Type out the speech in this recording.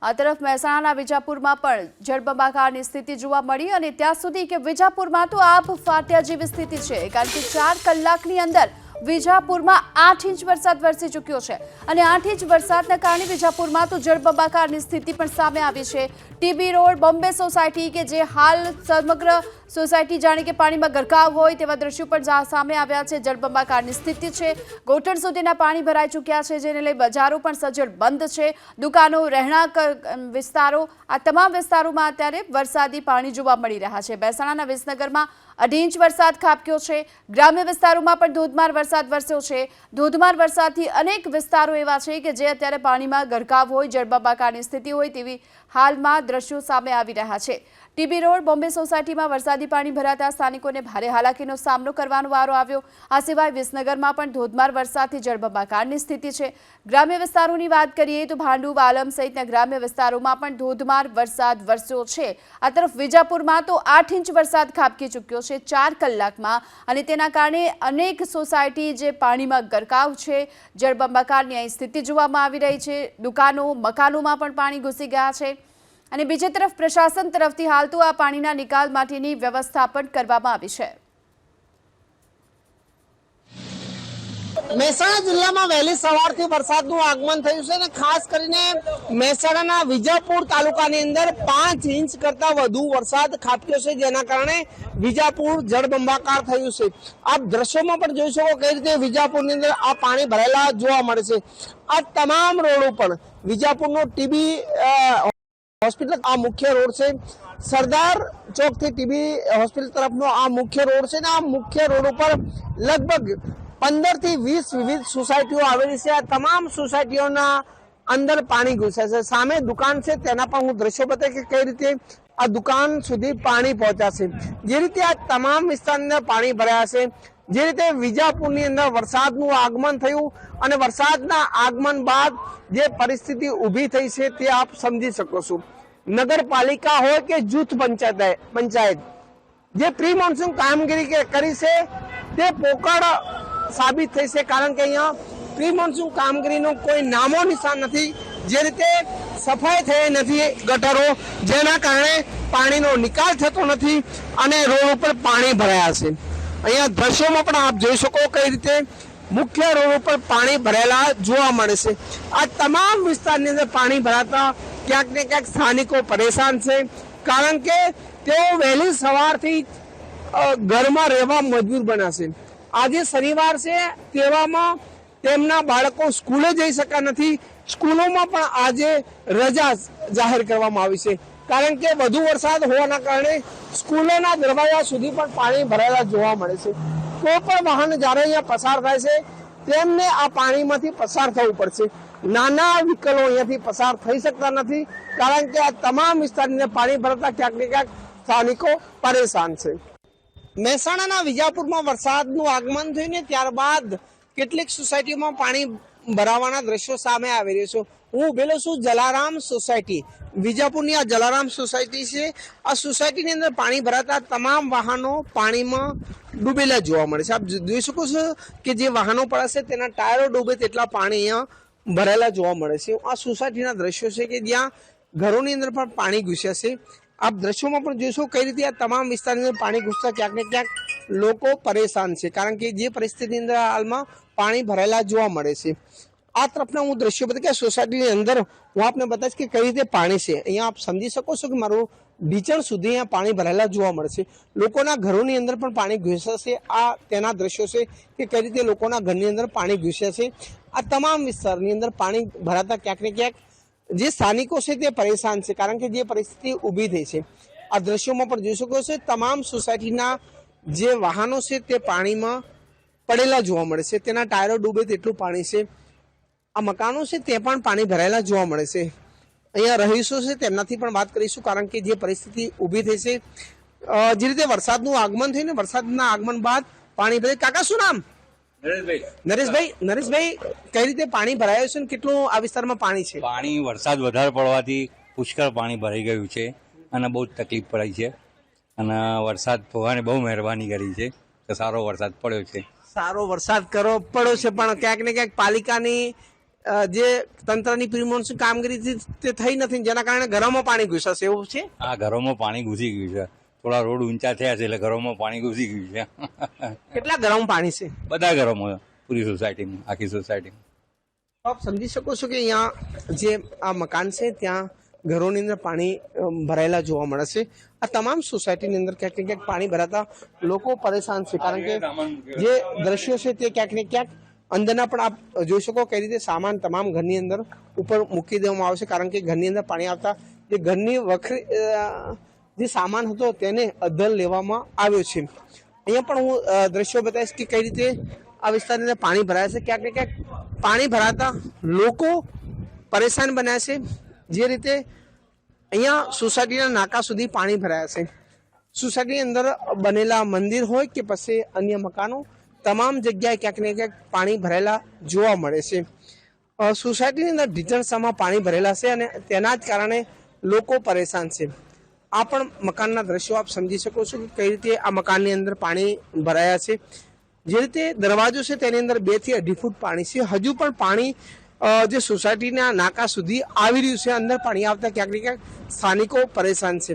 આ તરફ મહેસાણાના વિજાપુરમાં પણ જળબંબાકારની સ્થિતિ જોવા મળી અને ત્યાં સુધી કે વિજાપુરમાં તો આબ ફાટ્યા જેવી સ્થિતિ છે, કારણ કે 4 કલાકની અંદર વિજાપુરમાં 8 ઇંચ વરસાદ વરસી ચૂક્યો છે અને 8 ઇંચ વરસાદના કારણે વિજાપુરમાં તો જળબંબાકારની સ્થિતિ પણ સામે આવી છે। ટીબી રોડ બોમ્બે સોસાયટી કે જે હાલ સમગ્ર સોસાયટી જાણે કે પાણીમાં ગરકાવ હોય તેવા દ્રશ્યો પણ સામે આવ્યા છે। જળબંબાકારની સ્થિતિ છે, ઘોટણ સુધીના પાણી ભરાઈ ચૂક્યા છે, જેને લઈ બજારો પણ સજ્જડ બંધ છે। દુકાનો, રહેણાંક વિસ્તારો, આ તમામ વિસ્તારોમાં અત્યારે વરસાદી પાણી જોવા મળી રહ્યા છે। મહેસાણાના વિસનગરમાં 2.5 ઇંચ વરસાદ ખાબક્યો છે। ગ્રામ્ય વિસ્તારોમાં પણ ધોધમાર વરસાદ વરસ્યો છે। ધોધમાર વરસાદથી અનેક વિસ્તારો એવા છે કે જે અત્યારે પાણીમાં ગરકાવ હોય, જળબંબાકારની સ્થિતિ હોય તેવી હાલમાં દ્રશ્યો સામે આવી રહ્યા છે। ટીબી રોડ બોમ્બે સોસાયટીમાં વરસાદી પાણી ભરાતા સ્થાનિકોને ભારે હાલાકીનો સામનો કરવાનો વારો આવ્યો। આ સિવાય વિસનગરમાં પણ ધોધમાર વરસાદથી જળબંબાકારની સ્થિતિ છે। ગ્રામ્ય વિસ્તારોની વાત કરીએ તો ભાંડુ, વાલમ સહિતના ગ્રામ્ય વિસ્તારોમાં પણ ધોધમાર વરસાદ વરસ્યો છે। આ તરફ વિજાપુરમાં તો 8 ઇંચ વરસાદ ખાબકી ચૂક્યો છે 4 કલાકમાં અને તેના કારણે અનેક સોસાયટી જે પાણીમાં ગરકાવ છે, જળબંબાકારની અહીં સ્થિતિ જોવામાં આવી રહી છે। દુકાનો, મકાનોમાં પણ પાણી ઘૂસી ગયા છે અને બીજી તરફ પ્રશાસન તરફથી હાલ તો આ પાણીના નિકાલ માટેની વ્યવસ્થા પણ કરવામાં આવી છે। મહેસાણા જિલ્લામાં વહેલી સવારથી વરસાદનું આગમન થયું છે અને ખાસ કરીને મહેસાણાના વિજાપુર તાલુકાની અંદર 5 ઇંચ કરતા વધુ વરસાદ ખાબક્યો છે, જેના કારણે વિજાપુર જળબંબાકાર થયું છે। આપ દ્રશ્યોમાં પણ જોઈ શકો કઈ રીતે વિજાપુરની અંદર આ પાણી ભરેલા જોવા મળે છે। આ તમામ રોડ ઉપર વિજાપુરનો ટીબી હોસ્પિટલ આ મુખ્ય રોડ છે, સરદાર ચોક થી ટીબી હોસ્પિટલ તરફનો આ મુખ્ય રોડ છે ને આ મુખ્ય રોડ ઉપર લગભગ 15 થી 20 વિવિધ સોસાયટીઓ આવેલી છે। આ તમામ સોસાયટીઓના અંદર પાણી ઘૂસે છે। સામે દુકાન છે તેના પણ હું દ્રશ્યો બતાવી કે કઈ રીતે આ દુકાન સુધી પાણી પહોંચ્યા છે। જે રીતે આ તમામ વિસ્તારની અંદર પાણી ભરાયા છે, જે રીતે વિજાપુરની અંદર વરસાદનું આગમન થયું અને વરસાદના આગમન બાદ જે પરિસ્થિતિ ઊભી થઈ છે તે આપ સમજી શકો છો। નગરપાલિકા હોય કે જૂથ પંચાયત જે પ્રી મોન્સૂન કામગીરી કરી છે તે પોકળ સાબિત થઈ છે, કારણ કે અહીંયા પ્રી મોન્સૂન કામગીરીનું કોઈ નામો નિશાન નથી। જે રીતે સફાઈ થઈ નથી ગટરો, જેના કારણે પાણીનો નિકાલ થતો નથી અને રોડ ઉપર પાણી ભરાયા છે। અહીંયા દ્રશ્યોમાં પણ આપ જોઈ શકો કઈ રીતે મુખ્ય રોડ ઉપર પાણી ભરેલા જોવા મળે છે। આ તમામ વિસ્તારની અંદર પાણી ભરાતા ક્યાંક ને ક્યાંક સ્થાનિકો પરેશાન છે, કારણ કે તેઓ વહેલી સવારથી ઘરમાં રહેવા મજબૂર બન્યા છે। આજે શનિવાર છે તેવામાં તેમના બાળકો સ્કૂલે જઈ શક્યા નથી। સ્કૂલોમાં પણ આજે રજા જાહેર કરવામાં આવી છે, કારણ કે વધુ વરસાદ હોવાના કારણે સ્કૂલોના દરવાજા સુધી પણ પાણી ભરાયેલા જોવા મળે છે। કોઈ પણ વાહન જ્યારે અહીંયા પસાર થાય છે તેમને આ પાણીમાંથી પસાર થવું પડશે। નાના વ્હીકલો અહીંયાથી પસાર થઈ શકતા નથી, કારણ કે આ તમામ વિસ્તારની અંદર પાણી ભરાતા ક્યાંક ને ક્યાંક સ્થાનિકો પરેશાન છે। મહેસાણાના વિજાપુરમાં વરસાદનું આગમન થયું ને ત્યારબાદ કેટલીક સોસાયટીઓમાં પાણી ભરાવાના દ્રશ્યો સામે આવી રહ્યો છે। હું ઉભેલો છું જલારામ સોસાયટી, વિજાપુરની આ જલારામ સોસાયટી છે। આ સોસાયટીની અંદર પાણી ભરાતા તમામ વાહનો પાણીમાં ડૂબેલા જોવા મળે છે। આપ જોઈ શકો છો કે જે વાહનો પડે છે તેના ટાયરો ડૂબે તેટલા પાણી અહીંયા ભરેલા જોવા મળે છે। આ સોસાયટીના દ્રશ્યો છે કે જ્યાં ઘરોની અંદર પણ પાણી ઘૂસ્યા છે। આપ દ્રશ્યોમાં પણ જોશો કઈ રીતે આ તમામ વિસ્તારની અંદર પાણી ઘૂસતા ક્યાંક ને ક્યાંક લોકો પરેશાન છે, કારણ કે જે પરિસ્થિતિની અંદર હાલમાં પાણી ભરેલા જોવા મળે છે। આ તરફના હું દ્રશ્યો બતાવી કે સોસાયટીની અંદર હું આપને બતાવીશ કે કઈ રીતે પાણી છે। અહીંયા આપ સમજી શકો છો કે મારું ઢીચણ સુધી અહીંયા પાણી ભરેલા જોવા મળશે। લોકોના ઘરોની અંદર પણ પાણી ઘૂસ્યા છે। આ તેના દ્રશ્યો છે કે કઈ રીતે લોકોના ઘરની અંદર પાણી ઘૂસ્યા છે। આ તમામ વિસ્તારની અંદર પાણી ભરાતા ક્યાંક ને ક્યાંક જે સ્થાનિકો છે તે પરેશાન છે, કારણ કે જે પરિસ્થિતિ ઊભી થઈ છે। આ દ્રશ્યોમાં પણ જોઈ શકો છો તમામ સોસાયટીના જે વાહનો છે તે પાણીમાં પડેલા જોવા મળે છે, તેના ટાયરો ડૂબે તેટલું પાણી છે। આ મકાનો છે તે પણ પાણી ભરાયેલા જોવા મળે છે। અહીંયા રહીશો છે તેમનાથી પણ વાત કરીશું, કારણ કે જે પરિસ્થિતિ ઊભી થઈ છે, જે રીતે વરસાદનું આગમન થયું ને વરસાદના આગમન બાદ પાણી ભરાય। કાકા શું નામ? નરેશભાઈ, કઈ રીતે પાણી ભરાયું છે ને કેટલું આ વિસ્તારમાં પાણી છે? પાણી વરસાદ વધારે પડવાથી પુષ્કળ પાણી ભરાઈ ગયું છે અને બહુ જ તકલીફ પડી છે અને વરસાદ ભગવાને બહુ મહેરબાની કરી છે કે સારો વરસાદ પડ્યો છે। સારો વરસાદ પડ્યો છે, પણ ક્યાંક ને ક્યાંક પાલિકાની જે તંત્રની પ્રિમોન્સૂન કામગીરી તે થઈ નથી, જેના કારણે ઘરોમાં પાણી ઘૂસશે એવું છે. આ ઘરોમાં પાણી ઘૂસી ગયું છે, થોડા રોડ ઊંચા થયા છે એટલે ઘરોમાં પાણી ઘૂસી ગયું છે. કેટલા ઘરોમાં પાણી છે? બધા ઘરોમાં, પૂરી સોસાયટીમાં, આખી સોસાયટીમાં. આપ સમજી શકો છો કે અહીંયા જે આ મકાન છે ત્યાં ઘરોની અંદર પાણી ભરાયેલા જોવા મળે છે. આ તમામ સોસાયટીની અંદર ક્યાંક ને ક્યાંક પાણી ભરાતા લોકો પરેશાન છે, કારણ કે જે દ્રશ્યો છે તે ક્યાંક ને ક્યાંક અંદરના પણ આપ જોઈ શકો કઈ રીતે સામાન તમામ ઘરની અંદર ઉપર મૂકી દેવામાં આવશે, કારણ કે ઘરની અંદર પાણી આવતા જે ઘરની વખરી જે સામાન હતો તેને અદ્ધર લેવામાં આવ્યો છે. અહીંયા પણ હું દ્રશ્યો બતાવીશ કે કઈ રીતે આ વિસ્તારની અંદર પાણી ભરાય છે. ક્યાંક ને ક્યાંક પાણી ભરાતા લોકો પરેશાન બન્યા છે. જે રીતે અહીંયા સોસાયટીના નાકા સુધી પાણી ભરાયા છે. સોસાયટીની અંદર બનેલા મંદિર હોય કે પછી અન્ય મકાનો, તમામ જગ્યાએ ક્યાંક ને ક્યાંક પાણી ભરેલા જોવા મળે છે. સોસાયટીની અંદર ઢીચણસામાં પાણી ભરેલા છે અને તેના જ કારણે લોકો પરેશાન છે. આ પણ મકાનના દ્રશ્યો આપ સમજી શકો છો કે કઈ રીતે આ મકાનની અંદર પાણી ભરાયા છે. જે રીતે દરવાજો છે તેની અંદર 2 થી 2.5 ફૂટ પાણી છે. હજુ પણ પાણી જે સોસાયટીના નાકા સુધી આવી રહ્યું છે. અંદર પાણી આવતા ક્યાંક ને ક્યાંક સ્થાનિકો પરેશાન છે.